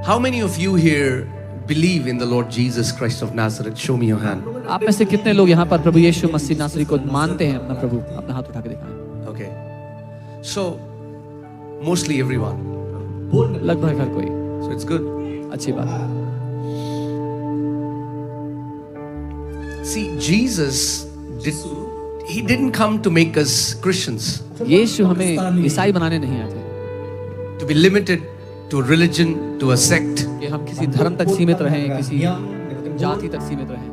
How many of you here believe in the Lord Jesus Christ of Nazareth? Show me your hand. आप में से कितने लोग यहाँ पर प्रभु यीशु मसीह नासरी को मानते हैं अपना प्रभु? अपना हाथ उठा के दिखाएं। Okay. So, mostly everyone. लगभग हर कोई। So it's good. अच्छी बात है। See, Jesus didn't come to make us Christians. यीशु हमें ईसाई बनाने नहीं आए थे। To be limited to a religion, to a sect. कि हम किसी धर्म तक सीमित रहें, किसी जाति तक सीमित रहें।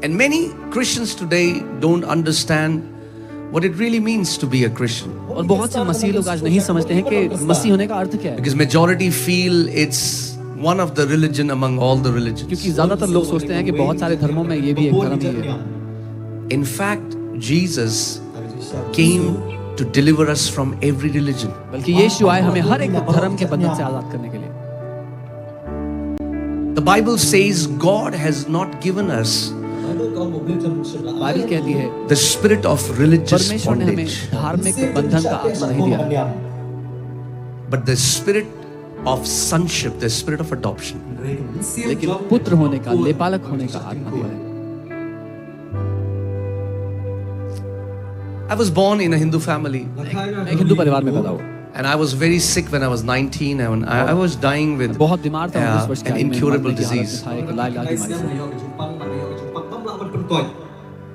And many Christians today don't understand what it really means to be a Christian. और बहुत से मसीह लोग आज नहीं समझते हैं कि मसीह होने का अर्थ क्या है। Because majority feel it's one of the religion among all the religions. क्योंकि ज्यादातर लोग सोचते हैं कि बहुत सारे धर्मों में ये भी एक धर्म ही है। In fact, Jesus came to deliver us from every religion. बल्कि यीशु आए हमें हर एक धर्म के बंधन से आजाद करने के लिए। The Bible says God has not given us Bible कहती है the spirit of religious परमेश्वर ने हमें bondage, धार्मिक बंधन का आत्मा नहीं दिया, but the spirit of sonship, the spirit of adoption. लेकिन पुत्र होने का, लेपालक होने का आत्मा दिया है। I was born in a Hindu family. मैं एक हिंदू परिवार में पैदा हुआ। And I was very sick when I was 19 and I was dying with बहुत बीमार था 19 वर्ष की an आयु में, incurable मरने की हालत disease. में था, एक इलाज बीमारी से।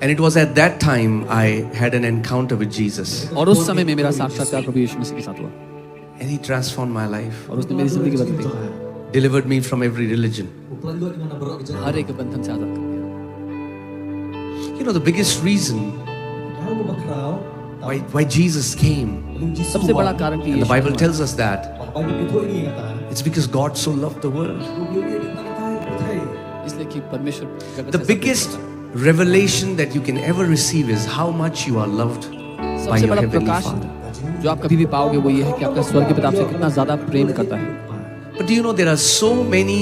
And it was at that time I had an encounter with Jesus. और उस समय में मेरा साक्षात्कार प्रभु यीशु मसीह के साथ हुआ And he transformed my life, और उसने मेरी जिंदगी बदल दी, delivered me from every religion. हर एक बंधन से आजाद कर दिया। You know, the biggest reason why Jesus came, सबसे बड़ा कारण कि and the यीशु Bible आया। tells us that it's because God so loved the world. इसलिए कि परमेश्वर जगत The से biggest revelation that you can ever receive is how much you are loved by सबसे your बड़ा heavenly प्रकाश Father. जो आप कभी भी पाओगे वो ये है कि आपका स्वर्गीय पिता आपसे कितना ज्यादा प्रेम करता है। But do you know there are so many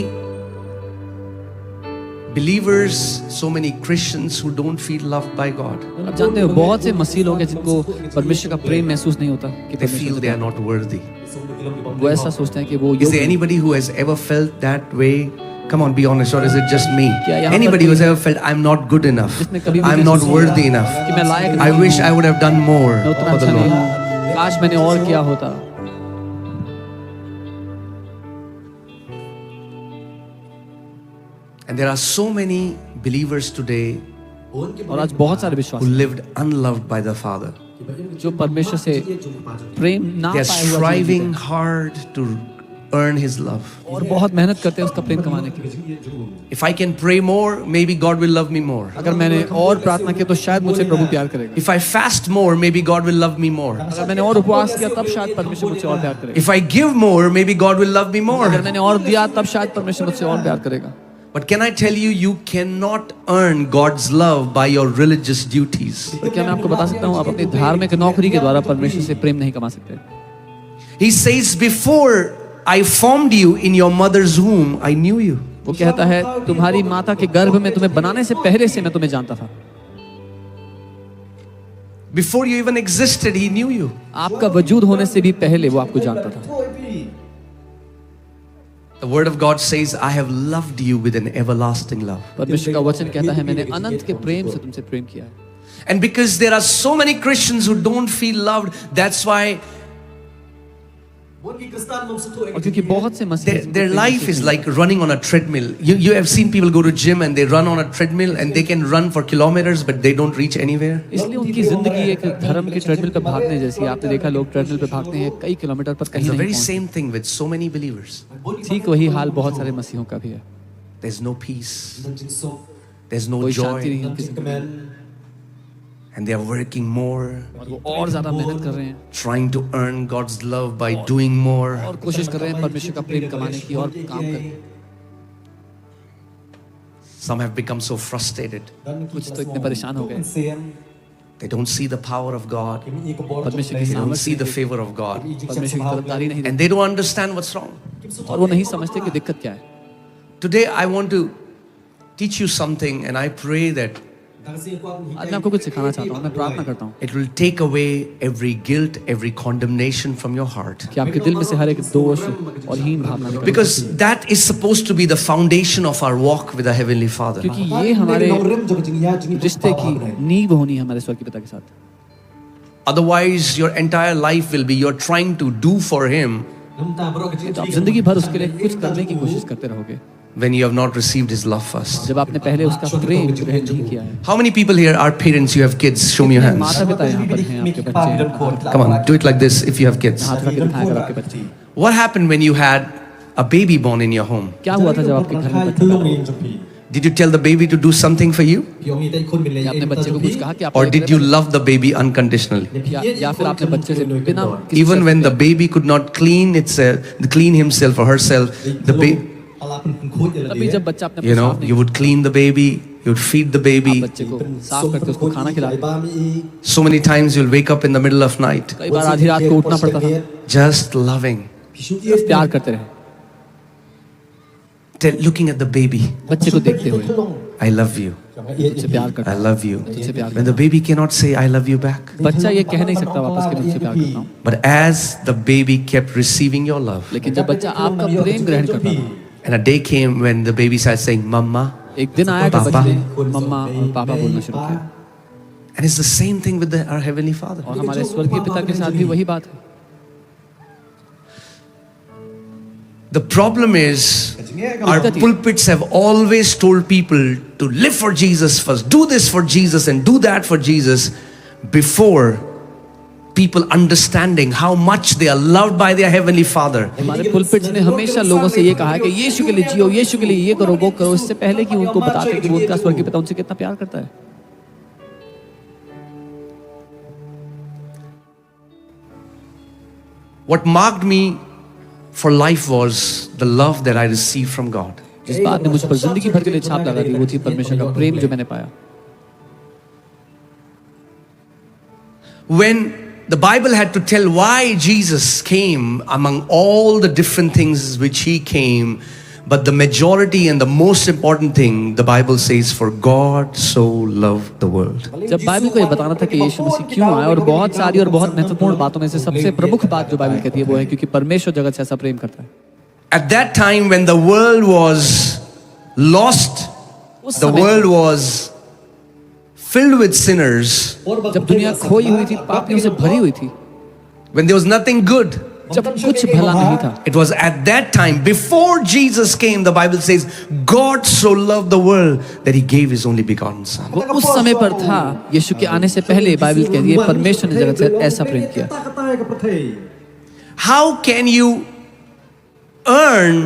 believers, so many Christians who don't feel loved by God. आप जानते हो बहुत से मसीह लोग हैं जिनको परमेश्वर का प्रेम महसूस नहीं होता कि They feel परमेश्वर they are not worthy. वो ऐसा सोचते हैं कि वो Is there योग्य anybody who has ever felt that way? Come on, be honest, or is it just me? क्या यहाँ पर Anybody who कोई has ever felt I'm not good enough, जिसने कभी भी I'm not worthy enough, कि मैं लायक I नहीं wish I would have done more मैं उतना for the अच्छा नहीं Lord. हूँ, काश मैंने और किया होता। And there are so many believers today और आज बहुत सारे who विश्वासी lived unloved by the Father. जो परमेश्वर से प्रेम ना They are पाए हुआ जीवन striving जीते hard to earn His love. हैं और बहुत मेहनत करते हैं उसका प्रेम कमाने के लिए। If I can pray more, maybe God will love me more. अगर मैंने और प्रार्थना की तो शायद मुझे प्रभु प्यार करेगा। If I fast more, maybe God will love me more. अगर मैंने और उपवास किया तब शायद परमेश्वर मुझसे और प्यार करेगा। If I give more, maybe God will love me more. अगर मैंने और दिया तब शायद परमेश्वर मुझसे और प्यार करेगा। But can I tell you, you cannot earn God's love by your religious duties. पर क्या मैं आपको बता सकता हूँ आप अपनी धार्मिक नौकरी के द्वारा परमेश्वर से प्रेम नहीं कमा सकते। He says, before I formed you in your mother's womb, I knew you. वो कहता है तुम्हारी माता के गर्भ में तुम्हें बनाने से पहले से मैं तुम्हें जानता था। Before you even existed, He knew you. आपका वजूद होने से भी पहले वो आपको जानता था। The Word of God says, I have loved you with an everlasting love. परमेश्वर का वचन कहता है मैंने अनंत के प्रेम से तुमसे प्रेम किया है। And because there are so many Christians who don't feel loved, that's why और क्योंकि बहुत से मसीह their life is like running on a treadmill. You have seen people go to gym and they run on a treadmill and they can run for kilometers but they don't reach anywhere. इसलिए उनकी जिंदगी एक धर्म के treadmill पे भागने जैसी है। आपने देखा लोग ट्रेडमिल पे भागते हैं कई किलोमीटर पर It's कहीं the नहीं very पहुंचते। same thing with so many believers. ठीक वही हाल बहुत सारे मसीहों का भी है। There's no peace. There's no कोई शांति नहीं joy. उनकी जिंदगी में And they are working more, और वो और ज्यादा मेहनत कर रहे हैं trying to earn God's love by doing more. और कोशिश कर रहे हैं परमेश्वर का प्रेम कमाने की और काम करने। Some have become so frustrated. कुछ तो इतने परेशान हो गए They don't see the power of God. परमेश्वर की They don't सामर्थ्य see the favor of God. परमेश्वर की तरफदारी नहीं And they don't understand what's wrong. देखते और वो नहीं समझते कि दिक्कत क्या है। Today I want to teach you something and I pray that आज मैं आपको कुछ सिखाना चाहता हूँ, मैं प्रार्थना करता हूँ It will take away every guilt, every condemnation from your heart. कि आपके दिल में से हर एक दोष और हीन भावना निकले, Because that is supposed to be the foundation of our walk with our Heavenly Father. क्योंकि ये हमारे रिश्ते की नींव होनी है हमारे स्वर्गीय पिता के साथ. Otherwise, your entire life will be you're trying to do for Him तो आप जिंदगी भर उसके लिए कुछ करने की कोशिश करते रहोगे when you have not received His love first. जब आपने पहले उसका प्रेम ग्रहण नहीं किया है. How many people here are parents? You have kids? Show me your hands. माता पिता यहाँ पर हैं, आपके बच्चे हैं. Come on, do it like this if you have kids. हाथ रख के दिखाएं अगर आपके बच्चे हैं. What happened when you had a baby born in your home? क्या हुआ था जब आपके घर में बच्चा था? Did you tell the baby to do something for you? क्या आपने बच्चे को कुछ कहा कि आप Or did you love the baby unconditionally? या फिर आपने बच्चे से बिना किसी Even शर्त when the के- baby could not clean himself or herself, the baby, तभी जब बच्चा अपने you आप know, साफ नहीं you would clean the baby, you would feed the आप baby. बच्चे को साफ करके उसको खाना खिलाते. So many times you'll wake up in the middle of night, कई बार आधी रात को उठना पड़ता था. just loving, सिर्फ प्यार करते रहे looking at the baby. बच्चे को देखते हुए. I love you. तुझसे प्यार करता I हूँ. love you. तुझसे प्यार When the baby cannot say I love you back. बच्चा ये कह नहीं सकता वापस कि मैं तुझसे प्यार करता हूँ. But as the baby kept receiving your love, लेकिन जब बच्चा आपका प्रेम ग्रहण करता था, and a day came when the baby started saying, Mama, एक दिन आया कि पापा. बच्चे ने मम्मा और पापा बोलना शुरू किया. and it's the same thing with our Heavenly Father. और हमारे स्वर्गीय पिता के साथ भी वही बात है. The problem is, our pulpits have always told people to live for Jesus first, do this for Jesus and do that for Jesus, before people understanding how much they are loved by their Heavenly Father. हमारे पुलपिट्स ने हमेशा लोगों से ये कहा है कि यीशु के लिए जियो, यीशु के लिए ये करो, वो करो, इससे पहले कि उनको बताते कि वो उनका स्वर्गीय पिता उनसे कितना प्यार करता है. What marked me for life was the love that I received from God. जिस बात ने मुझ पर जिंदगी भर के लिए छाप लगा दी वो थी परमेश्वर का प्रेम जो मैंने पाया. When the Bible had to tell why Jesus came among all the different things which He came, but the majority and the most important thing, the Bible says, for God so loved the world. जब Bible को ये बताना था कि यीशु मसीह क्यों आया और बहुत सारी और बहुत महत्वपूर्ण बातों में से सबसे प्रमुख बात जो बाइबल कहती है वो है क्योंकि परमेश्वर जगत से ऐसा प्रेम करता है. At that time when the world was lost, उस the समय world was filled with sinners, जब दुनिया खोई हुई थी, पापियों से भरी हुई थी, when there was nothing good, जब कुछ भला नहीं था, it was at that time, before Jesus came, the Bible says, God so loved the world that He gave His only begotten Son. वो उस समय पर था. यीशु के आने से पहले बाइबल कहती है परमेश्वर ने जगत से ऐसा प्रेम किया. How can you earn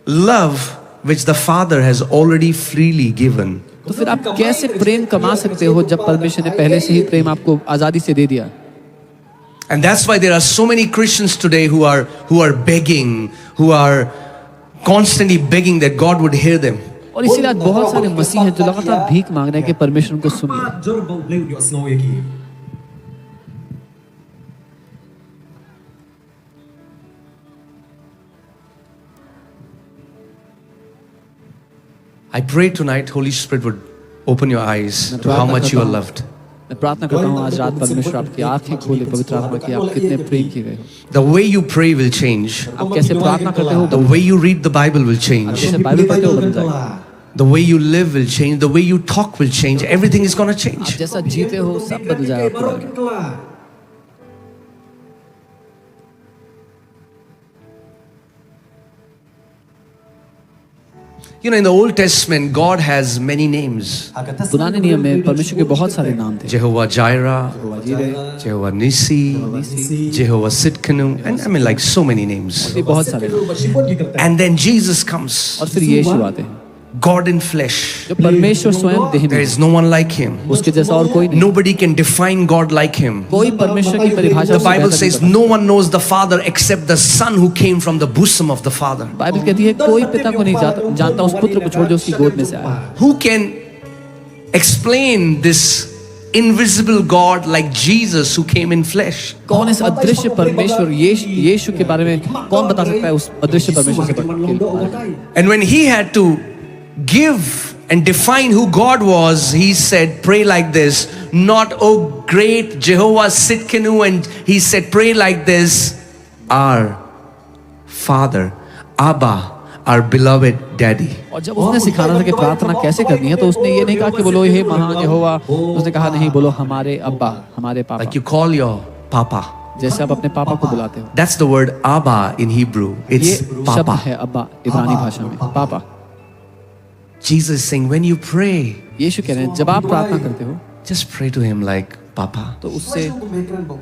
love which the Father has already freely given? तो फिर आप कैसे प्रेम कमा सकते हो जब परमेश्वर ने पहले से ही प्रेम आपको आजादी से दे दिया. And that's why there are so many Christians today who are begging, who are constantly begging that God would hear them. और इसीलिए आज बहुत सारे मसीह हैं जो लगातार भीख मांग रहे हैं कि परमेश्वर उनको सुन ले. I pray tonight Holy Spirit would open your eyes to how much you are loved. मैं प्रार्थना करता हूँ आज रात परमेश्वर आपकी आंखें खोले, पवित्र आत्मा की आप कितने प्रेम किए गए हो. The way you pray will change. आप कैसे प्रार्थना करते हो, The way you read the Bible will change. जैसे बाइबल पढ़ते हो बदल जाएगा. The way you live will change. The way you talk will change. Everything is going to आप change. जैसा जीते हो सब बदल जाएगा आपके बारे में. You know, in the Old Testament, God has many names. पुराने नियम में परमेश्वर के बहुत सारे नाम थे. Jehovah Jireh, जीरे, Jehovah Nissi, Jehovah Sitkanu, and I mean like so many names. ये बहुत सारे नाम. And then Jesus comes, और फिर यीशु आते हैं God in flesh. जो परमेश्वर स्वयं देह There में, is no one like Him. उसके जैसा और कोई नहीं. Nobody can define God like Him. कोई परमेश्वर की परिभाषा The से Bible बेहतर says नहीं no one knows the Father except the Son who came from the bosom of the Father. करता. बाइबल कहती है कोई पिता को नहीं जानता उस पुत्र को छोड़ जो उसकी गोद में से आया. Who can explain this invisible God like Jesus who came in flesh? कौन इस अदृश्य परमेश्वर यीशु के बारे में कौन बता सकता है उस अदृश्य परमेश्वर से बढ़ के? And when He had to give and define who God was, he said, pray like this. Not, oh great Jehovah Sitkenu, and he said, pray like this. Our Father, Abba, our beloved Daddy. और जब उसने सिखाना था कि प्रार्थना कैसे करनी है तो उसने ये नहीं कहा कि बोलो हे महान यहोवा, उसने कहा नहीं, बोलो हमारे अब्बा, हमारे पापा, Like you call your Papa. जैसे आप अपने पापा को बुलाते हो. That's the word Abba in Hebrew. ये It's शब्द Papa. है अब्बा इब्रानी भाषा में, पापा. Jesus is saying, when you pray, यीशु कह रहे हैं जब आप प्रार्थना करते हो just pray to him like Papa. तो उससे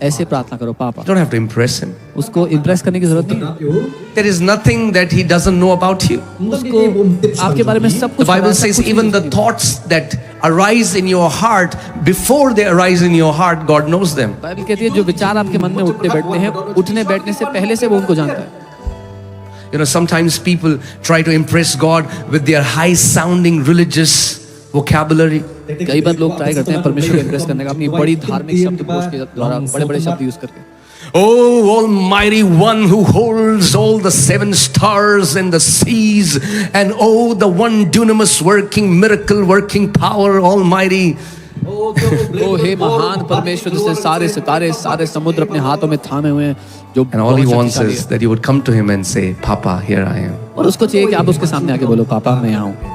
ऐसे प्रार्थना करो पापा. You don't have to impress him. उसको इम्प्रेस करने की जरूरत नहीं. There is nothing that he doesn't know about you. उसको आपके बारे में सब The कुछ Bible पता है, says सब कुछ even the उसकी- thoughts that arise in your heart, before they arise in your heart, God knows them. Bible कहती है जो विचार आपके मन में उठते बैठते हैं, उठने बैठने से पहले से वो उनको जानता है. You know, sometimes people try to impress God with their high sounding religious vocabulary. कई बार लोग ट्राई करते हैं परमेश्वर को इम्प्रेस करने का अपनी बड़ी धार्मिक शब्दकोश के द्वारा बड़े बड़े शब्द यूज करके. Oh, Almighty One who holds all the 7 stars and the seas, and oh, the one dunamis working, miracle working power, Almighty. ओ हे महान परमेश्वर जिसने सारे सितारे सारे समुद्र अपने हाथों में थामे हुए हैं, जो And all he बहुत wants शक्तिशाली is है. that you would come to him and say, Papa, here I am. और उसको चाहिए कि आप उसके सामने आके बोलो पापा मैं यहाँ हूँ.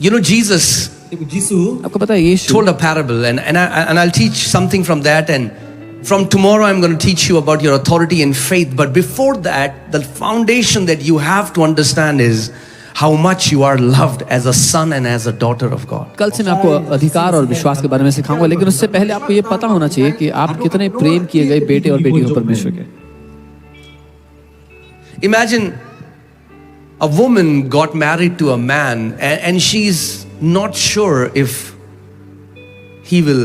You know, Jesus आपको पता है यीशु told a parable, and I'll teach something from that, and from tomorrow I'm going to teach you about your authority and faith. But before that, the foundation that you have to understand is how much you are loved as a son and as a daughter of God. कल से मैं आपको अधिकार और विश्वास के बारे में सिखाऊंगा, लेकिन उससे पहले आपको ये पता होना चाहिए कि आप कितने प्रेम किए गए बेटे और बेटी हो परमेश्वर के. Imagine a woman got married to a man, and she's not sure if he will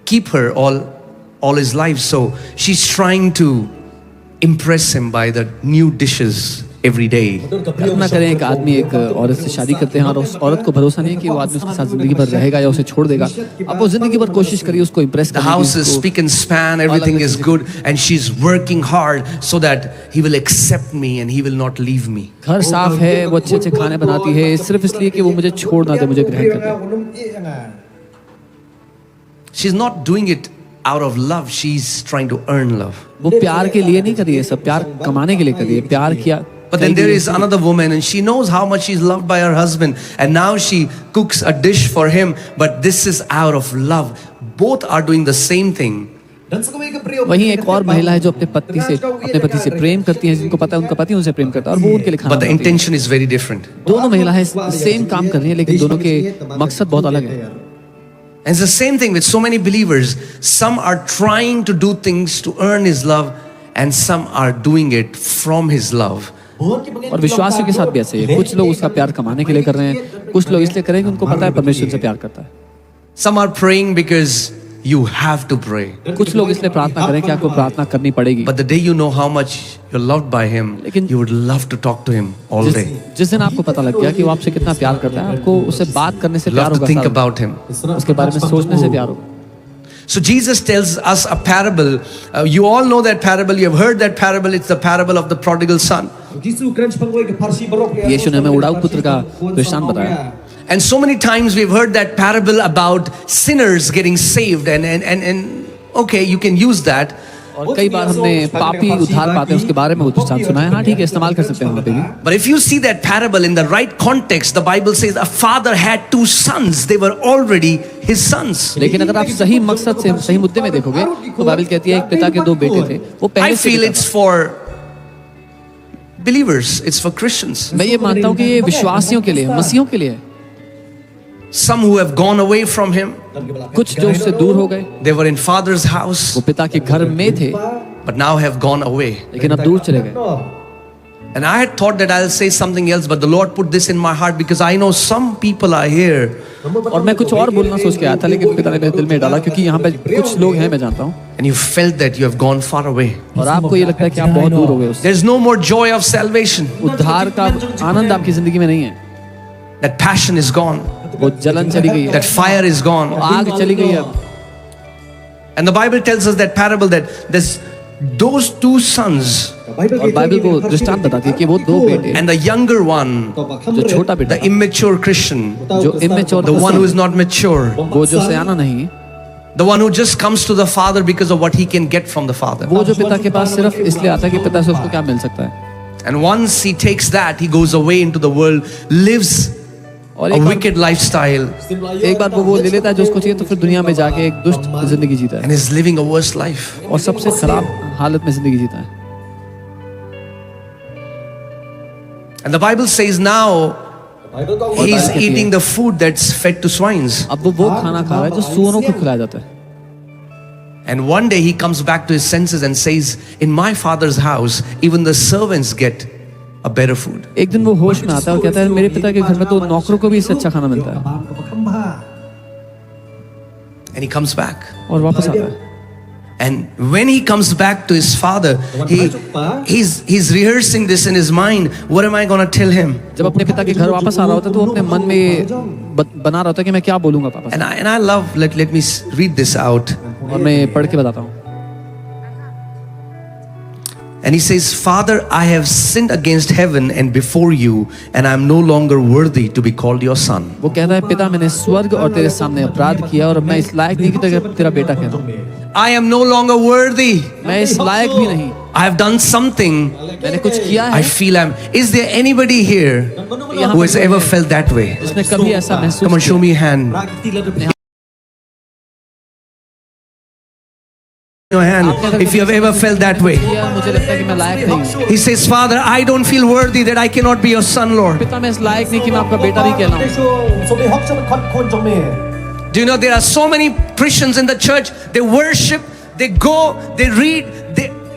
keep her all his life. So she's trying to impress him by the new dishes every day. कल्पना करें एक आदमी एक औरत से शादी करते हैं और उस औरत को भरोसा नहीं है कि वो आदमी उसके साथ जिंदगी भर रहेगा या उसे छोड़ देगा. अब वो जिंदगी भर कोशिश करिए उसको इम्प्रेस The करने house is की. spick and span, everything is good, and she's working hard so that he will accept me and he will not leave me. घर साफ है, वो अच्छे अच्छे खाने बनाती है सिर्फ इसलिए कि वो मुझे छोड़ ना दे, मुझे ग्रहण कर ले. She's not doing it out of love, she's trying to earn love. वो प्यार के लिए नहीं कर रही है, सब प्यार कमाने के लिए कर रही है. प्यार किया. But then there is another woman, and she knows how much she's loved by her husband, and now she cooks a dish for him, but this is out of love. Both are doing the same thing. वहीं एक और महिला है जो अपने पति से प्रेम करती है, जिनको पता है उनका पति उनसे प्रेम करता है और वो उनके लिए खाना But the बनाती है. intention is very different. दोनों महिलाएं सेम काम कर रही हैं, लेकिन दोनों के मकसद बहुत अलग है. And it's the same thing with so many believers. Some are trying to do things to earn his love, and some are doing it from his love. और विश्वासियों के साथ भी ऐसे ही है. कुछ लोग उसका प्यार कमाने के लिए कर रहे हैं, कुछ लोग इसलिए करेंगे उनको पता है परमेश्वर से प्यार करता है. Some are praying because you have to pray. कुछ लोग इसलिए प्रार्थना करें कि आपको प्रार्थना करनी पड़ेगी. But the day you know how much you're loved by him, लेकिन you would love to talk to him all day. जिस दिन आपको पता लग गया कि वो आपसे कितना प्यार करता है, आपको उससे बात करने से प्यार Love to होगा, think सारा- about him. उसके बारे में सोचने से प्यार होगा. So Jesus tells us a parable. You all know that parable. You have heard that parable. It's the parable of the prodigal son. यीशु ने हमें उड़ाऊ पुत्र का दृष्टांत बताया. And so many times we've heard that parable about sinners getting saved. And okay, you can use that. और कई बार हमने पापी उद्धार पाते हैं उसके बारे में वो दृष्टांत सुना है. हाँ ठीक है, इस्तेमाल कर सकते हैं वहाँ पे भी. But if you see that parable in the right context, the Bible says a father had 2 sons. They were already his sons. लेकिन अगर आप सही मकसद से सही मुद्दे में देखोगे तो बाइबल कहती है एक पिता के 2 बेटे थे. वो I पहले से feel पिता it's था. for believers. It's for Christians. मैं ये मानता हूँ कि ये विश्वासियों के लिए, मसीहों के लिए है. Some who have gone away from him. कुछ जो उससे दूर हो गए, They were in father's house, वो पिता के घर में थे but now have gone away. लेकिन अब दूर चले गए. And I had thought that I'll say something else, but the Lord put this in my heart because I know some people are here. और मैं कुछ और बोलना सोच के आया था, लेकिन पिता ने मेरे दिल में डाला क्योंकि यहाँ पे कुछ लोग हैं, मैं जानता हूँ, And you felt that you have gone far away. और आपको ये लगता है कि आप बहुत दूर हो गए उससे. There's no more joy of salvation. उद्धार का आनंद आपकी जिंदगी में नहीं है. That passion is gone. वो जलन चली गई है, That fire is gone. आग चली गई है. And the Bible tells us that parable that this those two sons और बाइबल को दृष्टांत बताती है कि वो दो बेटे, and the younger one, जो छोटा बेटा, the immature Christian, जो immature, the one who is not mature, वो जो सयाना नहीं, the one who just comes to the father because of what he can get from the father. वो जो पिता के पास सिर्फ इसलिए आता है कि पिता से उसको क्या मिल सकता है, And once he takes that, he goes away into the world, lives और a wicked lifestyle, एक बार वो ले लेता है जो उसको चाहिए, तो फिर दुनिया में जाके एक दुष्ट जिंदगी जीता है and is living a worse life. और सबसे खराब हालत में जिंदगी जीता है. And the Bible says now he is eating the food that's fed to swines. अब वो खाना खा रहा है जो सूअरों को खिलाया जाता है. And one day he comes back to his senses and says, in my father's house, even the servants get a better food. एक दिन वो होश में आता है और कहता है मेरे पिता के घर में तो नौकरों को भी इससे अच्छा खाना मिलता है. And he comes back. और वापस आता है. And when he comes back to his father, he's rehearsing this in his mind. What am I going to tell him? जब अपने पिता के घर वापस आ रहा होता है तो अपने मन में बना रहा होता है कि मैं क्या बोलूंगा पापा से. And I love, let me read this out. और मैं पढ़ के बताता हूँ. And he says, Father, I have sinned against heaven and before you, and I am no longer worthy to be called your son. वो कहता है पिता मैंने स्वर्ग और तेरे सामने अपराध किया और मैं इस लायक नहीं कि तेरा बेटा कहूँ. I am no longer worthy. मैं इस लायक भी नहीं. I have done something. मैंने कुछ किया है. I feel Is there anybody here who has ever felt that way? जिसने कभी ऐसा महसूस Come on, show me a hand. Your hand if you have ever felt that way. मुझे लगता है कि मैं लायक नहीं हूँ. He says, Father, I don't feel worthy that I cannot be your son, Lord. पिता मैं इस लायक नहीं कि मैं आपका बेटा नहीं कहलाऊं. Do you know there are so many Christians in the church? They worship, they go, they read.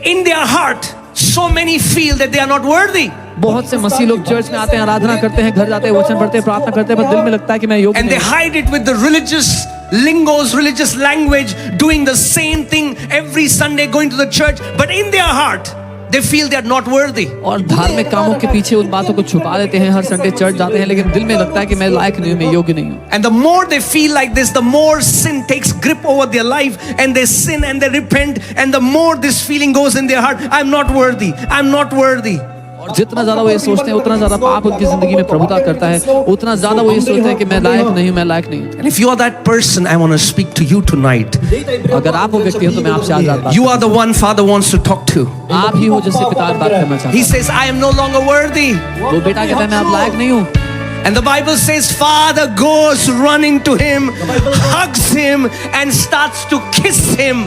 In their heart, so many feel that they are not worthy. बहुत से मसीह लोग चर्च में आते हैं, आराधना करते हैं, घर जाते हैं, वचन पढ़ते हैं, प्रार्थना करते हैं, पर दिल में लगता है कि मैं योग्य नहीं. And they hide it with the religious lingos, religious language, doing the same thing every Sunday, going to the church, but in their heart they feel they are not worthy. और धार्मिक कामों के पीछे उन बातों को छुपा देते हैं, हर संडे चर्च जाते हैं, लेकिन दिल में लगता है कि मैं लायक नहीं हूँ, मैं योग्य नहीं हूँ. And the more they feel like this, the more sin takes grip over their life, and they sin and they repent, and the more this feeling goes in their heart, I'm not worthy, I'm not worthy. और जितना ज्यादा वो ये सोचते हैं, उतना ज्यादा पाप उनकी जिंदगी में प्रभुता करता है, उतना ज्यादा वो ये सोचते हैं कि मैं लायक नहीं हूँ, मैं लायक नहीं हूँ. And if you are that person, I want to speak to you tonight. अगर आप वो व्यक्ति हो तो मैं आपसे आज रात बात. You are the one Father wants to talk to. आप ही हो जिससे पिता बात करना चाहता है. He says, I am no longer worthy. वो बेटा कहता है मैं अब लायक नहीं हूँ. And the Bible says, Father goes running to him, hugs him, and starts to kiss him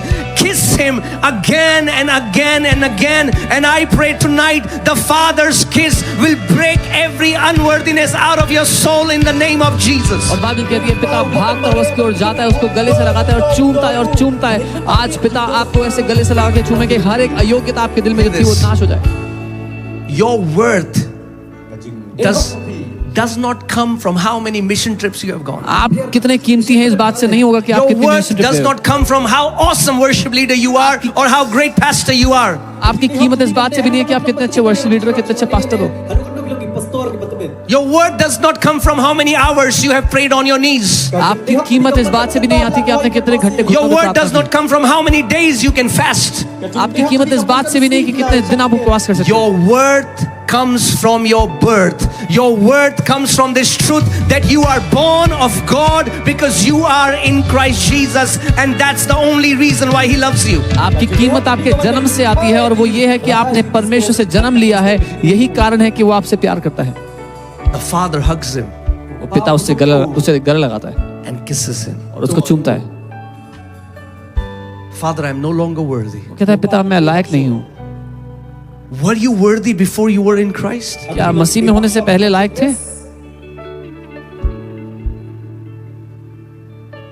again and again and again. And I pray tonight, the Father's kiss will break every unworthiness out of your soul in the name of Jesus. और Bible कहती है पिता भागता है उसकी ओर जाता है, उसको गले से लगाता है और चूमता है. आज पिता आपको ऐसे गले से लगा के चूमे कि हर एक अयोग्यता आपके दिल में जो थी वो नाश हो जाए. Your worth does not come from how many mission trips you have gone. आप कितने कीमती हैं इस बात से नहीं होगा कि आप Your कितने worth does not come from how awesome worship leader you are or how great pastor you are. आपकी कीमत इस बात से भी नहीं है कि आप कितने अच्छे वर्शिप लीडर हो, कितने अच्छे पास्टर हो. Your worth does not come from how many hours you have prayed on your knees. आपकी कीमत इस बात से भी नहीं आती कि आपने कितने घंटे Your worth does not come from how many days you can fast. आपकी कीमत इस बात से भी नहीं कि कितने दिन आप उपवास कर सकते हैं. Your worth comes from your birth. Your worth comes from this truth that you are born of God because you are in Christ Jesus, and that's the only reason why He loves you. आपकी कीमत आपके जन्म से आती है और वो ये है कि आपने परमेश्वर से जन्म लिया है. यही कारण है कि वो आपसे प्यार करता है. The Father hugs him. वो पिता उसे गले लगाता है and kisses him. और उसको चूमता है. Father, I am no longer worthy. वो कहता है पिता मैं लायक नहीं हूँ. Were you worthy before you were in Christ? क्या मसीह में होने से पहले लायक थे?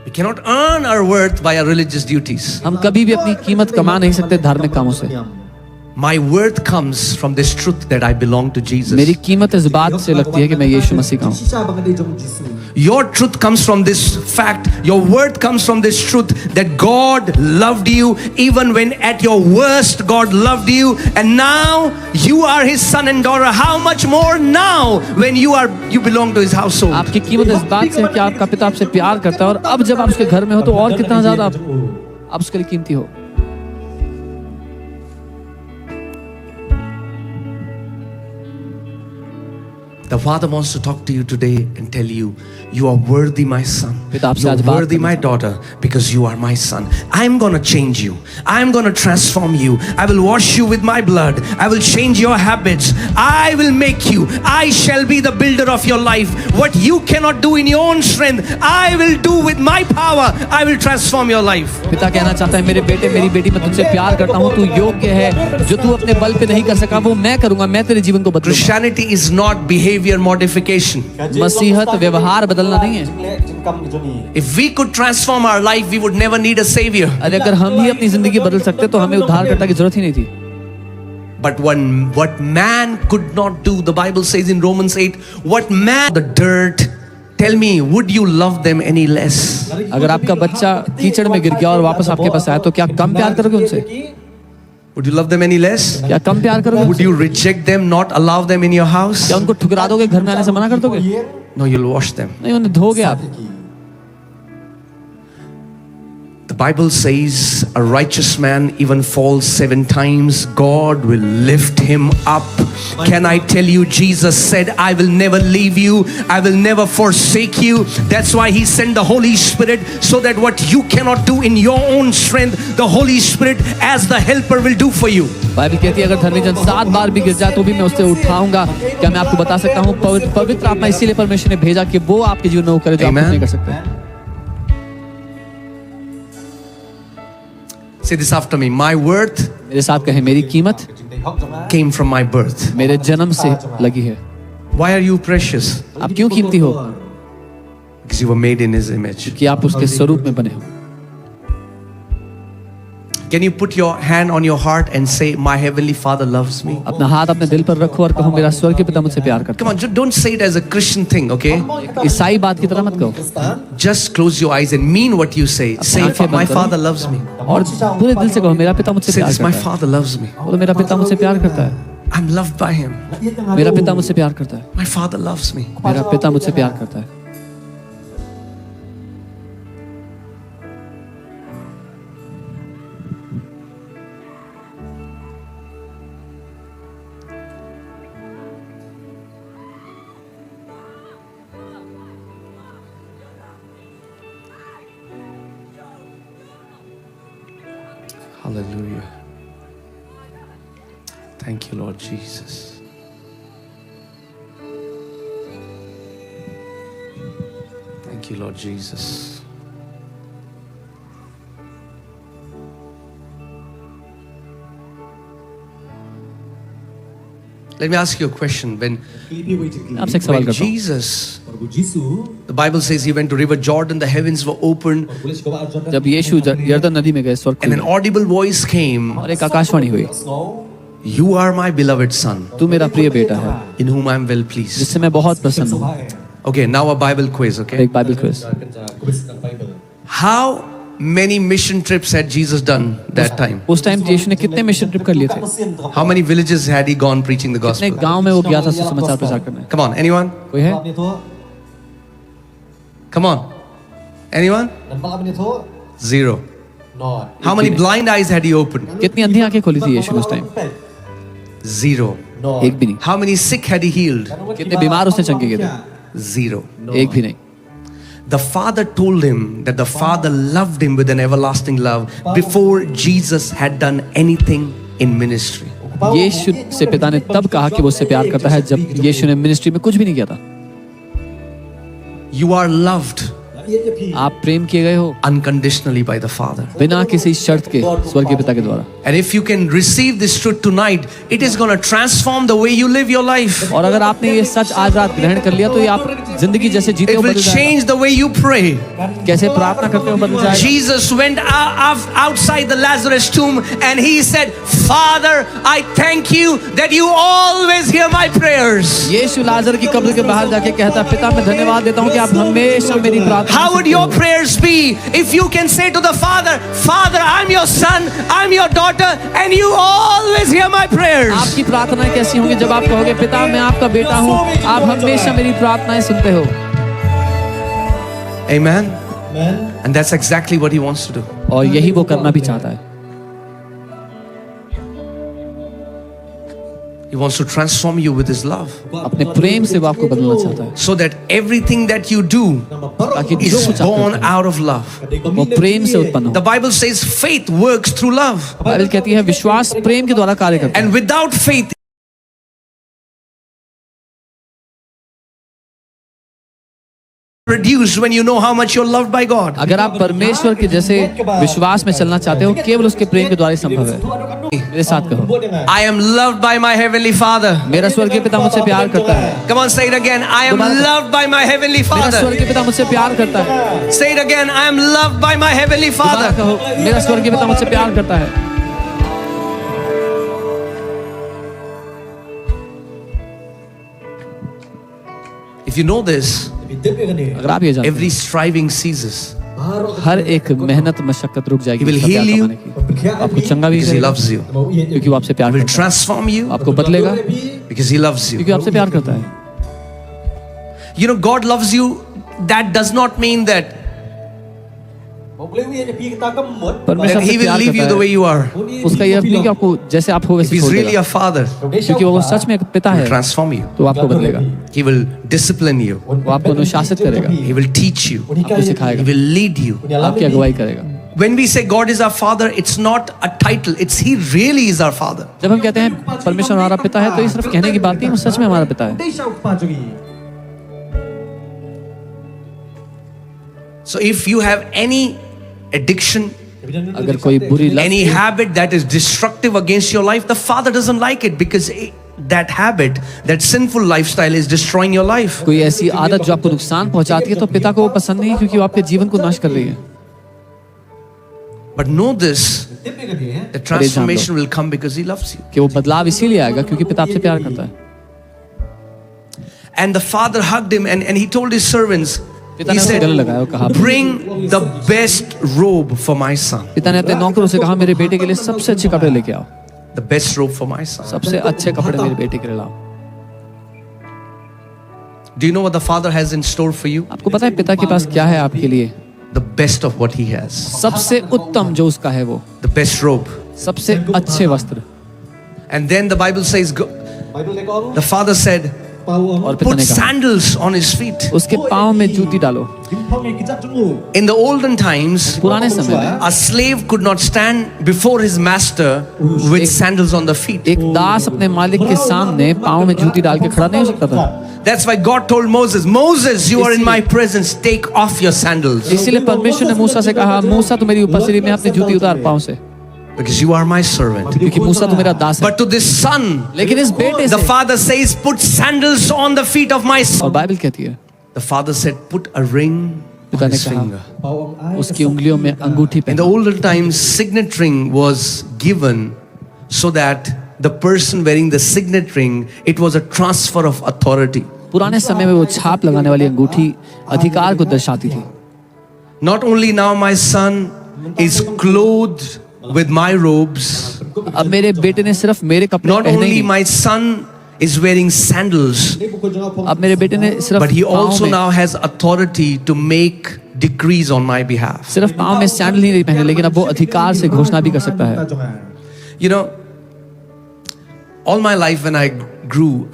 We cannot earn our worth by our religious duties. हम कभी भी अपनी कीमत कमा नहीं सकते धार्मिक कामों से. My worth comes from this truth that I belong to Jesus. मेरी कीमत इस बात से लगती है कि मैं यीशु मसीह का हूँ. Your truth comes from this fact. Your worth comes from this truth that God loved you even when at your worst God loved you, and now you are His son and daughter. How much more now when you belong to His household? आपकी कीमत इस बात से है कि आपका पिता आपसे प्यार करता है और अब जब आप उसके घर में हो तो और कितना ज्यादा आप उसके लिए कीमती हो. The Father wants to talk to you today and tell you, you are worthy, my son. पिता आपसे You आज are बात worthy, करना my daughter, because you are my son. I'm going to change you. I'm going to transform you. I will wash you with my blood. I will change your habits. I will make you. I shall be the builder of your life. What you cannot do in your own strength, I will do with my power. I will transform your life. पिता कहना चाहता है, मेरे बेटे मेरी बेटी, मैं तुझसे प्यार करता हूँ, तू योग्य है, जो तू अपने बल पे नहीं कर सका वो मैं करूंगा, मैं तेरे जीवन को बदलूंगा। Christianity is not behavior modification. मसीहत व्यवहार बदलना नहीं है। If we could transform our life, we would never need a savior. अगर हम ही अपनी जिंदगी बदल सकते तो हमें उद्धारकर्ता की जरूरत ही नहीं थी। But what man could not do, the Bible says in Romans 8, what man, the dirt, tell me, would you love them any less? अगर आपका बच्चा कीचड़ में गिर गया और वापस आपके पास आया तो क्या कम प्यार करोगे उनसे? Would you love them any less? क्या कम प्यार करोगे? Would you reject them, not allow them in your house? क्या उनको ठुकरा दोगे, घर में आने से मना कर दोगे? No, you'll wash them. नहीं, उन्हें धोगे आप। The Bible says a righteous man even falls 7 times, God will lift him up. Can I tell you, Jesus said, I will never leave you, I will never forsake you. That's why he sent the Holy Spirit, so that what you cannot do in your own strength, the Holy Spirit as the helper will do for you. Bible कहती है अगर धर्मी जन 7 बार भी गिर जाए तो भी मैं उससे उठाऊंगा। क्या मैं आपको बता सकता हूँ, पवित्र आत्मा इसीलिए परमेश्वर ने भेजा कि वो आपके जीवन में वो करे जो आप खुद नहीं कर सकते। Say this after me. My worth मेरे साथ कहे, मेरी कीमत came from my birth. मेरे जन्म से लगी है। Why are you precious? आप क्यों कीमती हो? Because you were made in his image. कि आप उसके स्वरूप में बने हो। Can you put your hand on your heart and say, my heavenly Father loves me? अपना हाथ अपने दिल पर रखो और कहो, मेरा स्वर्गीय पिता मुझसे प्यार करता Come on, don't say it as a Christian thing, okay? है। ईसाई बात की तरह मत कहो। Just close your eyes and mean what you say. Say, my Father loves me. और पूरे दिल से कहो, मेरा पिता मुझसे Say प्यार this, my करता है। Father loves me. बोलो, मेरा पिता मुझसे प्यार करता है। I'm loved by him. मेरा पिता मुझसे प्यार करता है। My Father loves me. मेरा पिता मुझसे प्यार करता है। Hallelujah. Thank you, Lord Jesus. Thank you, Lord Jesus. Let me ask you a question. When आपसे एक सवाल करता हूँ। Jesus, the Bible says he went to River Jordan, the heavens were opened, जब यीशु यरदन नदी में गए, स्वर्ग and an खुल गया audible voice came, और एक आकाशवाणी हुई, you are my beloved son, तू मेरा प्रिय बेटा है, in whom I am well pleased. जिससे मैं बहुत प्रसन्न हूँ। Okay, now a Bible quiz, okay? एक Bible quiz. How many mission trips had Jesus done that time? उस टाइम यीशु ने कितने मिशन ट्रिप कर लिए थे? How many villages had he gone preaching the कितने gospel? गांव में वो गया था सुसमाचार प्रचार करने? Come on, anyone? कोई है? Come on. Anyone? 0. How many blind eyes had he opened? कितनी अंधी आंखें खोली थी यीशु ने उस टाइम? 0. एक भी नहीं। How many sick had he healed? कितने बीमार उसने चंगे किए थे? 0. एक भी नहीं। The Father told him that the Father loved him with an everlasting love before Jesus had done anything in ministry. यीशु से पिता ने तब कहा कि वो उससे प्यार करता है जब यीशु ने मिनिस्ट्री में कुछ भी नहीं किया था। You are loved आप प्रेम किए गए हो unconditionally by the Father. बिना किसी शर्त के स्वर्गीय पिता के द्वारा। And if you can receive this truth tonight, it is going to transform the way you live your life. और अगर आपने ये सच आज रात ग्रहण कर लिया तो ये आप जिंदगी जैसे जीते It हो will बदल जाएगा। change the way you pray. कैसे प्रार्थना करते हो बदल जाएगा। Jesus went outside the Lazarus tomb and he said, Father, I thank you that you always hear my prayers. यीशु लाजर की कब्र के बाहर जाके कहता, पिता मैं धन्यवाद देता हूँ कि आप हमेशा मेरी प्रार्थना How would your prayers be if you can say to the Father, Father, I'm your son, I'm your daughter, and you always hear my prayers? आपकी प्रार्थनाएं कैसी होंगी जब आप कहोगे, पिता मैं आपका बेटा हूँ, आप हमेशा मेरी प्रार्थनाएं सुनते हो। Amen. And that's exactly what he wants to do. और यही वो करना भी चाहता है। He wants to transform you with His love. अपने प्रेम से वो आपको बदलना चाहता है, So that everything that you do ताकि जो is कुछ आप born करते out of love. हैं वो प्रेम से उत्पन्न The हो। Bible says faith works through love. Bible कहती है विश्वास प्रेम के द्वारा कार्य करता है, And without faith, reduced when you know how much you're loved by God. अगर आप परमेश्वर के जैसे विश्वास में चलना चाहते हो केवल उसके प्रेम के द्वारा ही संभव है। मेरे साथ कहो, I am loved by my Heavenly Father. मेरा स्वर्गीय पिता मुझसे प्यार करता है। Come on, say it again. I am loved by my Heavenly मेरा Father. स्वर्गीय पिता मुझसे प्यार करता है। Say it again. I am loved by my Heavenly दोबारा Father. कहो, मेरा स्वर्गीय पिता मुझसे प्यार करता है। If you know this, अगर आप ये जानते every striving ceases. हैं, हर एक मेहनत मशक्कत रुक जाएगी He will उसका प्यार heal you. कमाने की। आपको चंगा भी Because He करेगा loves you. क्योंकि वो आपसे प्यार He will करता है, transform you आपको बदलेगा because He loves you. क्योंकि आपसे प्यार करता है। You know, God loves you. That does not mean that परमेश्वर He आपसे will प्यार leave you the करता way है, you are. उसका ये अर्थ नहीं कि आपको जैसे आप हो If वैसे He's छोड़ really देगा, a father, क्योंकि वो सच में एक पिता He will है, transform you. तो वो आपको बदलेगा, He will discipline you. वो आपको अनुशासित करेगा, He will teach you. आपको He सिखाएगा, will lead you. आपकी अगुवाई करेगा। When we say God is our father, it's not a title. It's He really is our father. जब हम कहते हैं परमेश्वर हमारा पिता है तो ये सिर्फ कहने की बात नहीं, वो सच में हमारा पिता है। So if you have any addiction, अगर कोई बुरी any लत, habit that is destructive against your life, the Father doesn't like it because that habit, that sinful lifestyle is destroying your life. कोई ऐसी आदत जो आपको नुकसान पहुंचाती है तो पिता को वो पसंद नहीं, क्योंकि वो आपके जीवन को नष्ट कर रही है। But know this, the transformation will come because He loves you. कि वो बदलाव इसीलिए आएगा क्योंकि पिता आपसे प्यार करता है। And the Father hugged him and He told His servants, पिता He ने उसे said, गले लगाया और कहा, bring the best robe for my son. पिता ने अपने नौकरों से कहा मेरे बेटे के लिए सबसे अच्छे कपड़े लेके आओ, The best robe for my son. सबसे अच्छे कपड़े मेरे बेटे के लिए लाओ। Do you know what the Father has in store for you? आपको पता है पिता के पास क्या है आपके लिए? The best of what He has. सबसे उत्तम जो उसका है वो, The best robe. सबसे अच्छे वस्त्र। And then the Bible says, the Father said, और पिता put ने कहा sandals on his feet. उसके पाँव में जूती डालो। In the olden times, पुराने समय में a slave could not stand before his master with sandals on the feet. एक दास अपने मालिक के सामने पाँव में जूती डाल के खड़ा नहीं हो सकता था। That's why God told Moses, Moses, you are in my presence, take off your sandals. इसीलिए परमेश्वर ने मूसा से कहा, मूसा तू मेरी उपस्थिति में अपनी जूती उतार पाँव से, Because you are my servant. क्योंकि मूसा तू मेरा दास है। But to this son, लेकिन इस बेटे the से, Father says, put sandals on the feet of my और son. बाइबल कहती है The Father said, put a ring पिता on ने his finger. कहा उसकी उंगलियों में अंगूठी In the पहना। olden times, signet ring was given so that the person wearing the signet ring, it was a transfer of authority. पुराने समय में वो छाप लगाने वाली अंगूठी अधिकार को दर्शाती थी। Not only now my son is clothed with my robes, अब मेरे बेटे ने सिर्फ मेरे कपड़े not पहने only he, my son is wearing sandals, अब मेरे बेटे ने सिर्फ but he पाँव also में, now has authority to make decrees on my behalf. सिर्फ पाँव में सैंडल ही नहीं पहने, लेकिन अब वो अधिकार से घोषणा भी कर सकता है। You know, all my life when I grew,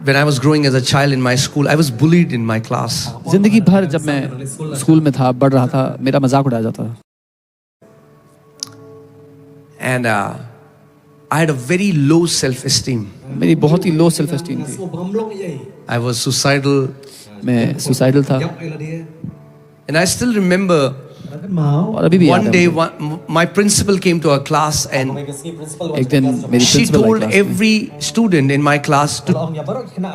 when I was growing as a child in my school, I was bullied in my class. जिंदगी भर जब मैं स्कूल में था, बढ़ रहा था, मेरा मजाक उड़ाया जाता था। And I had a very low self-esteem. मेरी बहुत ही लो सेल्फ एस्टीम थी, I was suicidal. मैं सुसाइडल था, And I still remember और अभी भी याद one है day मुझे। my principal came to our class and एक दिन मेरी she principal told every student in my class to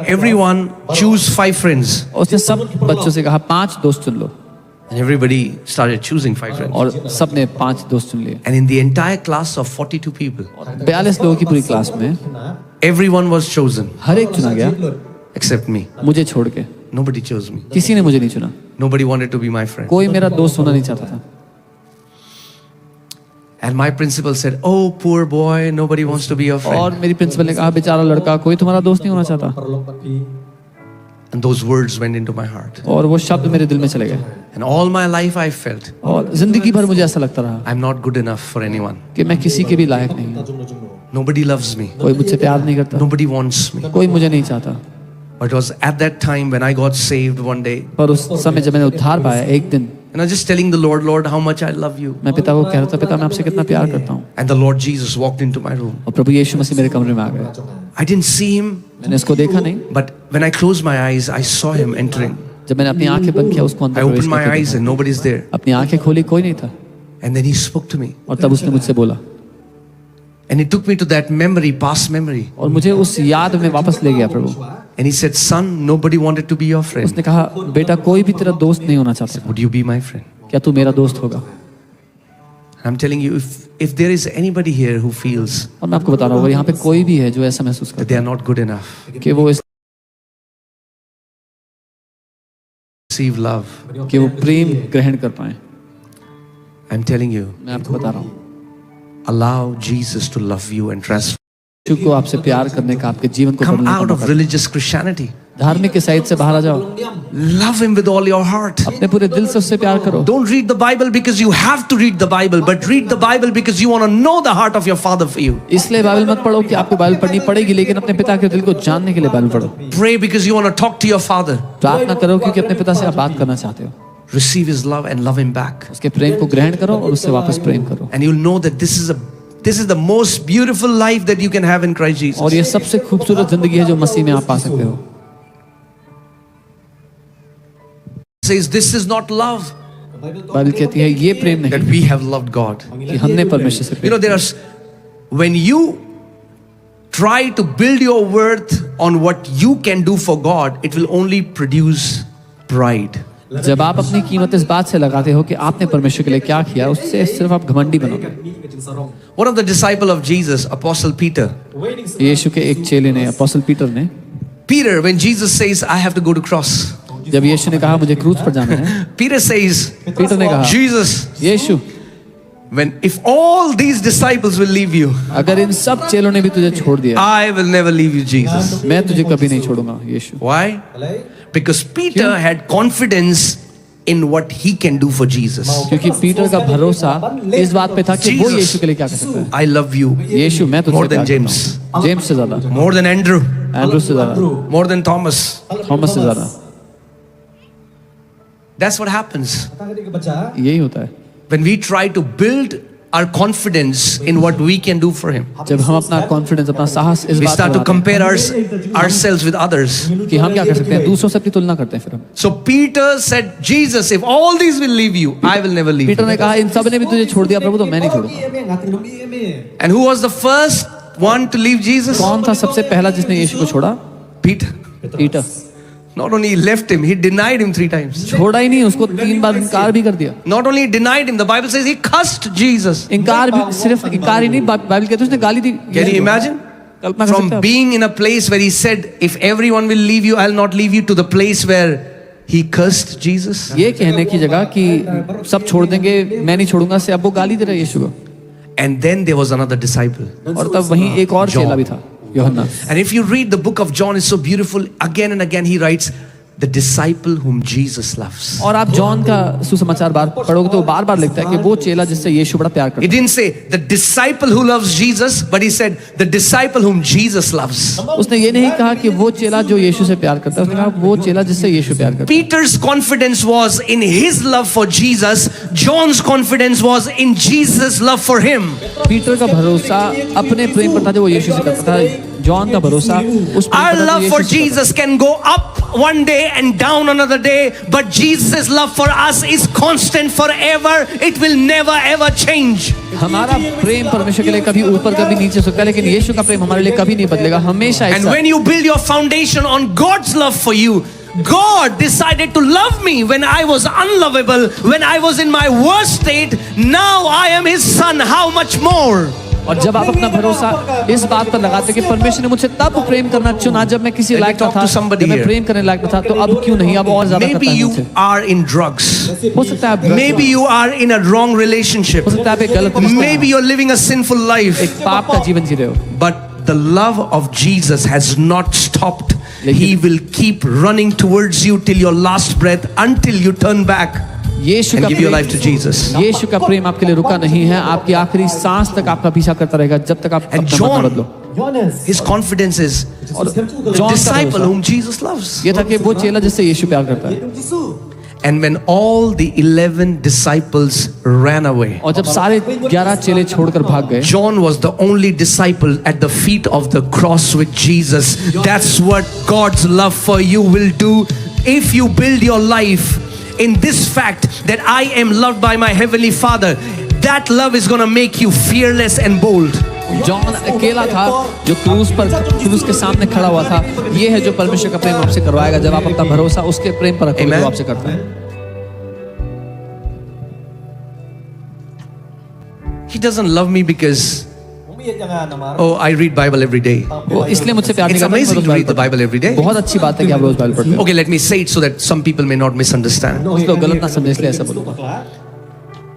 everyone choose 5 friends. उसने सब बच्चों से कहा 5 दोस्त चुन लो, And everybody started choosing 5 friends. और सब ने 5 दोस्त चुन लिए। And in the entire class of 42 people, 42 लोगों की पूरी क्लास में everyone was chosen हर एक चुना गया except me. मुझे छोड़ के, Nobody chose me. किसी ने मुझे नहीं चुना, Nobody wanted to be my friend. कोई मेरा दोस्त होना नहीं चाहता था। And my principal said, "Oh, poor boy, nobody wants to be your friend." और मेरी प्रिंसिपल ने कहा बेचारा लड़का, कोई तुम्हारा दोस्त नहीं होना चाहता। And those words went into my heart. और वो शब्द मेरे दिल में चले गए, And all my life I felt, और जिंदगी भर मुझे ऐसा लगता रहा I'm not good enough for anyone. कि मैं किसी के भी लायक नहीं हूँ। Nobody loves me. कोई मुझसे प्यार नहीं करता, Nobody wants me. कोई मुझे नहीं चाहता. But it was at that time when I got saved one day. पर उस समय जब मैंने उद्धार पाया एक दिन, And I was just telling the Lord, Lord, how much I love you. मैं पिता को कह रहा था, पिता मैं आपसे कितना प्यार करता हूँ. And the Lord Jesus walked into my room. और प्रभु यीशु मसीह मेरे कमरे में आ गए. I didn't see him, मैंने इसको देखा नहीं. but when I closed my eyes, I saw him entering. जब मैंने अपनी आंखें बंद किया, उसको I अंदर opened प्रवेश my करते eyes देखा. and nobody's there. अपनी आंखें खोली, कोई नहीं था. And then he spoke to me. और तब उसने मुझसे बोला. And he took me to that memory, past memory. और मुझे उस याद में वापस ले गया प्रभु. And he said, son, nobody wanted to be your friend. उसने कहा, बेटा कोई भी तेरा दोस्त नहीं होना चाहता. Would you be my friend? क्या तू मेरा दोस्त होगा? I'm telling you, if there is anybody here who feels और मैं आपको बता रहा हूँ, अगर यहाँ पे कोई भी है जो ऐसा महसूस that करता they are not good enough, है कि वो receive love, कि वो प्रेम ग्रहण कर पाए, I'm telling you, मैं आपको बता रहा हूँ, allow Jesus to love you and transform. यीशु को आपसे प्यार करने का, आपके जीवन को Come बदलने का out of मौका. religious Christianity. धार्मिक ईसाईयत से बाहर आ जाओ. Love him with all your heart. अपने पूरे दिल से उससे प्यार करो. Don't read the Bible because you have to read the Bible, but read the Bible because you want to know the heart of your Father for you. इसलिए Bible मत पढ़ो कि आपको बाइबल पढ़नी पड़ेगी, लेकिन अपने पिता के दिल को जानने के लिए बाइबल पढ़ो. Pray because you want to talk to your Father. प्रार्थना करो क्योंकि अपने पिता से आप बात करना चाहते हो. Receive his love and love him back. उसके प्रेम को ग्रहण करो और उससे वापस प्रेम करो. And you'll know that this is the most beautiful life that you can have in Christ Jesus. और ये सबसे खूबसूरत जिंदगी है जो मसीह में आप पा सकते हो. Says this is not love Bible कहती है ये प्रेम that नहीं we have loved God. कि हमने परमेश्वर से You know, Prem. when you try to build your worth on what you can do for God, it will only produce pride. जब आप अपनी कीमत इस बात से लगाते हो कि आपने परमेश्वर के लिए क्या किया, उससे सिर्फ आप घमंडी बनोगे. One of the disciples of Jesus, Apostle Peter. यीशु के एक चेले ने, अपोस्टल पीटर ने, Peter, when Jesus says, I have to go to cross, जब यीशु ने कहा मुझे क्रूस पर जाना है, Peter says, पीटर ने कहा, Jesus, Yeshu, if all these disciples will leave you, अगर इन सब चेलों ने भी तुझे छोड़ दिया, I will never leave you, Jesus. मैं तुझे कभी नहीं छोड़ूंगा यीशु. Why? Because Peter had confidence in what he can do for Jesus. क्योंकि पीटर का भरोसा इस बात पे था कि वो Jesus, यीशु के लिए क्या कर सकता है. I love you यीशु, मैं तुझसे more than प्यार James, करता हूँ. जेम्स से ज्यादा, more than Andrew, एंड्रू से ज्यादा, more than Thomas. थॉमस से ज्यादा. That's what happens यही होता है when we try to build our confidence in what we can do for him. जब हम अपना कॉन्फिडेंस, अपना साहस इस We बात start to पर compare ourselves with others. कि हम क्या कर सकते हैं, दूसरों से अपनी तुलना करते हैं. फिर हम, So Peter said, Jesus, if all these will leave you, I will never leave Peter you. ने कहा इन सब ने भी तुझे छोड़ दिया प्रभु तो मैं नहीं छोड़ूंगा. And who was the first one to leave Jesus? कौन था सबसे पहला जिसने यीशु को छोड़ा? Peter. Peter. Not only he left him, he denied him 3 times. छोड़ा ही नहीं, उसको 3 बार इनकार भी कर दिया. Not only he denied him, the Bible says he cursed Jesus. इनकार भी, सिर्फ इनकार ही नहीं, बाइबल कहती है उसने गाली दी. Can you imagine? कल्पना कर From सकते हो? being in a place where he said, if everyone will leave you, I'll not leave you, to the place where he cursed Jesus. ये कहने की जगह कि सब छोड़ देंगे, मैं नहीं छोड़ूंगा, से अब वो गाली दे रहा है यीशु को. And then there was another disciple. और तब वहीं एक और चेला भी था, यूहन्ना. And if you read the book of John, it's so beautiful. Again and again he writes, the disciple whom Jesus loves. और आप जॉन का सुसमाचार बार पढ़ोगे तो बार बार लिखता है कि वो चेला जिससे यीशु बड़ा प्यार He करता didn't say the disciple who loves Jesus, but he said the disciple whom Jesus loves. है. उसने ये नहीं कहा कि वो चेला जो यीशु से प्यार करता है, उसने कहा वो चेला जिससे यीशु प्यार करता है. Peter's confidence was in his love for Jesus. John's confidence was in Jesus' love for him. Peter का भरोसा अपने प्रेम पर था जो वो यीशु से करता था. जॉन का भरोसा उस प्रेम Our पर था जो love for यीशु से करता Jesus can go up one day and down another day, but Jesus' love for us is constant forever. It will never ever change. था. हमारा प्रेम परमेश्वर के लिए कभी ऊपर कभी नीचे हो सकता है, लेकिन यीशु का प्रेम हमारे लिए कभी नहीं बदलेगा, हमेशा एक And साथ. when you build your foundation on God's love for you, God decided to love me when I was unlovable, when I was in my worst state. Now I am His son. How much more? और जब आप अपना भरोसा इस बात पर लगाते कि परमेश्वर ने मुझे तब प्रेम करना चुना जब मैं किसी लायक न talk to था, somebody जब मैं here. प्रेम करने लायक न था, तो अब क्यों नहीं, अब और ज्यादा Maybe करता है you मुझसे. are in drugs. हो सकता है आप Maybe you are in a wrong relationship. हो सकता है आप एक गलत रिश्ते में Maybe you're living a sinful हो, life. एक पाप का जीवन जी रहे हो. But the love of Jesus has not stopped. लेकिन- He will keep running towards you till your last breath, until you turn back. Yeshu and का give your life Prem, to Jesus. यीशु का प्रेम आपके लिए रुका नहीं है, आपकी आखिरी सांस तक आपका पीछा करता रहेगा जब तक आप And अपना मन John, न बदलो। Johannes, his confidence is और the जॉन का disciple भरोसा whom Jesus loves. ये था कि वो चेला जिससे यीशु प्यार करता है। Yun Gisu. And when all the 11 disciples ran away, और जब सारे 11 चेले छोड़कर भाग गए, John was the only disciple at the feet of the cross with Jesus. That's what God's love for you will do if you build your life in this fact that I am loved by my heavenly Father. That love is going to make you fearless and bold. John अकेला था जो क्रूस के सामने खड़ा हुआ था। ये है जो परमेश्वर का प्रेम आपसे करवाएगा जब आप अपना भरोसा उसके प्रेम पर रखोगे जो आपसे करता है। He doesn't love me because, Umiyak niya nga naman. oh, I read Bible every day. वो इसलिए मुझसे प्यार नहीं It's करता, मैं amazing रोज to read the Bible Bible every day. बहुत अच्छी बात है कि आप रोज बाइबल पढ़ते हो। Okay, let me say it so that some people may not misunderstand. कुछ लोग गलत ना समझे इसलिए ऐसा बोलो। Bakla.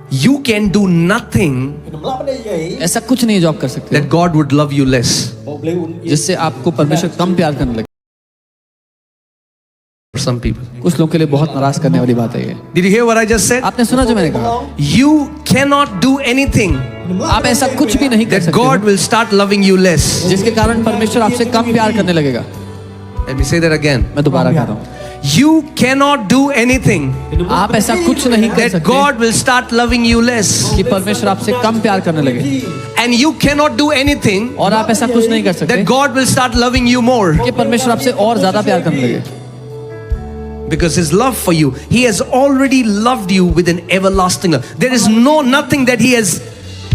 You can do nothing Pinamlaban na iya ऐसा कुछ नहीं जो आप कर सकते that हो God would love you less. जिससे आपको परमेश्वर कम प्यार करने लगे। For some people. कुछ लोगों के लिए बहुत नाराज करने वाली बात है ये। Did you hear what I just said? आपने सुना जो मैंने कहा? You cannot do anything आप ऐसा कुछ भी नहीं कर that सकते God हो, will start loving you less. जिसके कारण परमेश्वर आपसे कम प्यार करने लगेगा। Let me say that again. मैं दोबारा कह रहा हूँ, You cannot do anything आप ऐसा कुछ नहीं कर that सकते God will start loving you less. कि परमेश्वर आपसे कम प्यार करने लगे, And you cannot do anything और आप ऐसा कुछ नहीं कर सकते that God will start loving you more. कि परमेश्वर आपसे और ज्यादा प्यार करने लगे। Because His love for you, He has already loved you with an everlasting love. There is nothing that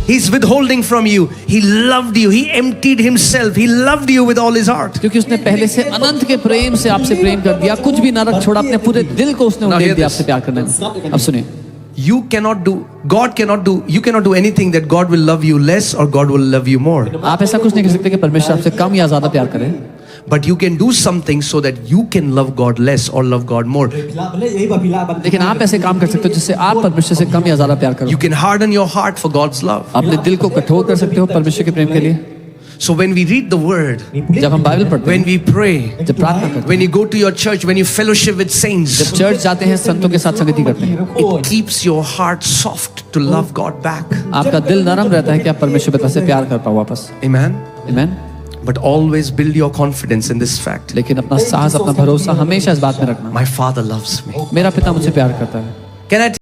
He's withholding from you. He loved you. He emptied Himself. He loved you with all His heart. क्योंकि उसने पहले से अनंत के प्रेम से आपसे प्रेम कर दिया, कुछ भी ना रख छोड़ा, अपने पूरे दिल को उसने Now उड़ेल hear दिया this. आपसे प्यार करने में। अब सुनिए, You cannot do anything that God will love you less or God will love you more. आप ऐसा कुछ नहीं कर सकते कि परमेश्वर आपसे कम या ज्यादा प्यार करे, But you can do something so that you can love God less or love God more. Pilaban na iya pilaban. लेकिन आप ऐसे काम कर सकते हो जिससे आप परमेश्वर से कम या ज्यादा प्यार करो। You can harden your heart for God's love. अपने दिल को कठोर कर सकते हो परमेश्वर के प्रेम के लिए। So when we read the word, जब हम बाइबल पढ़ते when हैं, we pray, जब प्रार्थना करते हैं, when you go to your church, when you fellowship with saints, जब चर्च जाते हैं, संतों के साथ संगति करते हैं, it keeps your heart soft to love God back. आपका दिल नरम रहता है कि आप परमेश्वर पिता से प्यार कर पाओ वापस। Amen. आमीन। But always build your confidence in this fact. लेकिन अपना साहस, अपना भरोसा हमेशा इस बात में रखना, My Father loves me. मेरा पिता मुझे प्यार करता है। Can I